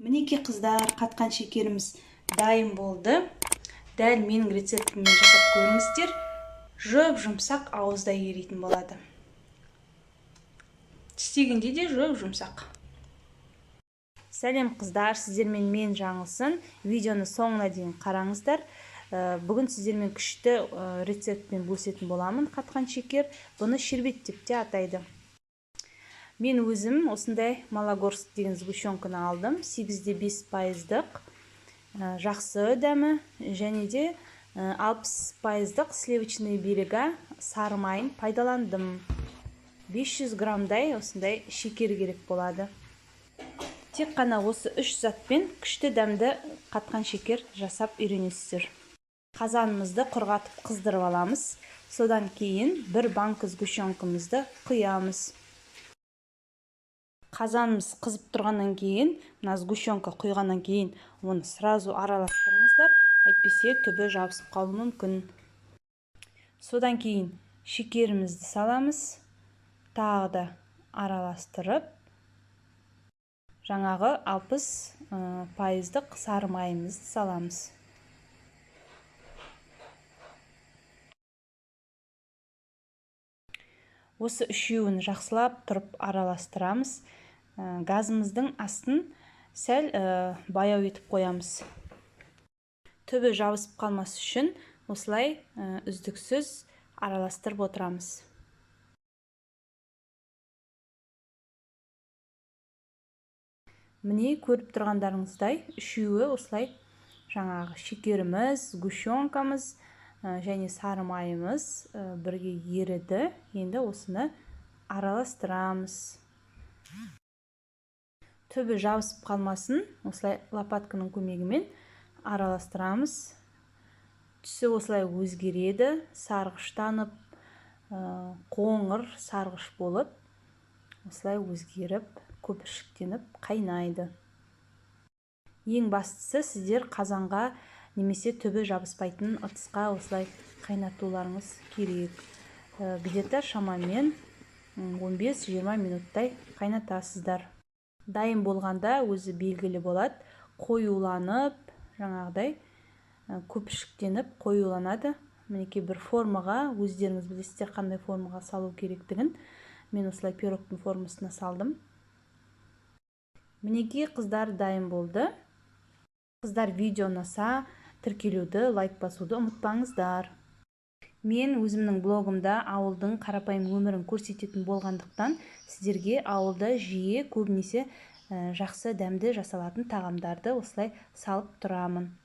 Мінеки қыздар, қатқан шекеріміз дайын болды. Дәл менің рецептіммен жасап көріңіздер. Жұп-жұмсақ ауызда еритін болады. Тістегенде де жұп-жұмсақ. Сәлем қыздар, сіздермен мен Жаңылсын. Видеоны соңына дейін қараңыздар. Бүгін сіздермен күшті рецептпен бөлісетін боламын. Қатқан шекер, бұны шербет деп те атайды. Мен өзім осындай Малогорск деген сгущенканы алдым. 8,5%, жақсы дәмі, және де 60% сливочный берега сары майын пайдаландым. 500 граммдай осындай шекер керек болады. Тек қана осы 3 затпен күшті дәмді қатқан шекер жасап үйренесіздер. Қазанымызды құрғатып қыздырып аламыз. Содан кейін бір банка сгущенкамызды құямыз. Қазанымыз қызып тұрғаннан кейін, мына сгущенка құйғаннан кейін, оны сразу араластырыңыздар, әйтпесе түбі жабысып қалуы мүмкін. Содан кейін шекерімізді саламыз, тағы да араластырып, жаңағы 60% сары майымызды саламыз. Осы үшеуін жақсылап тұрып араластырамыз. Газымыздың астын сәл баяу етіп қоямыз. Түбі жабысып қалмас үшін осылай үздіксіз араластырып отырамыз. Міне көріп тұрғандарыңыздай, үшеуі осылай жаңағы шекеріміз, сгущенкамыз және сары майымыз бірге еріді. Енді осыны араластырамыз. Түбі жабысып қалмасын, осылай лопатканың көмегімен араластырамыз. Түсі осылай өзгереді, сарғыштанып, қоңыр сарғыш болып, осылай өзгеріп, көпіршіктеніп қайнайды. Ең бастысы сіздер қазанға немесе түбі жабыспайтын ыдысқа осылай қайнатуларыңыз керек. Где-то шамамен 15-20 минуттай қайнатасыздар. Дайын болғанда өзі белгілі болады. Қоюланып, жаңағыдай көпіршіктеніп қоюланады. Мінекей бір формаға, өздеріңіз білесіздер қандай формаға салу керектігін. Мен осылай пирогтың формасына салдым. Мінекей қыздар дайын болды. Қыздар, видео ұнаса, тіркелуді, лайк басуды ұмытпаңыздар. Мен өзімнің блогымда ауылдың қарапайым өмірін көрсететін болғандықтан, сіздерге ауылда жиі көбінесе жақсы дәмді жасалатын тағамдарды осылай салып тұрамын.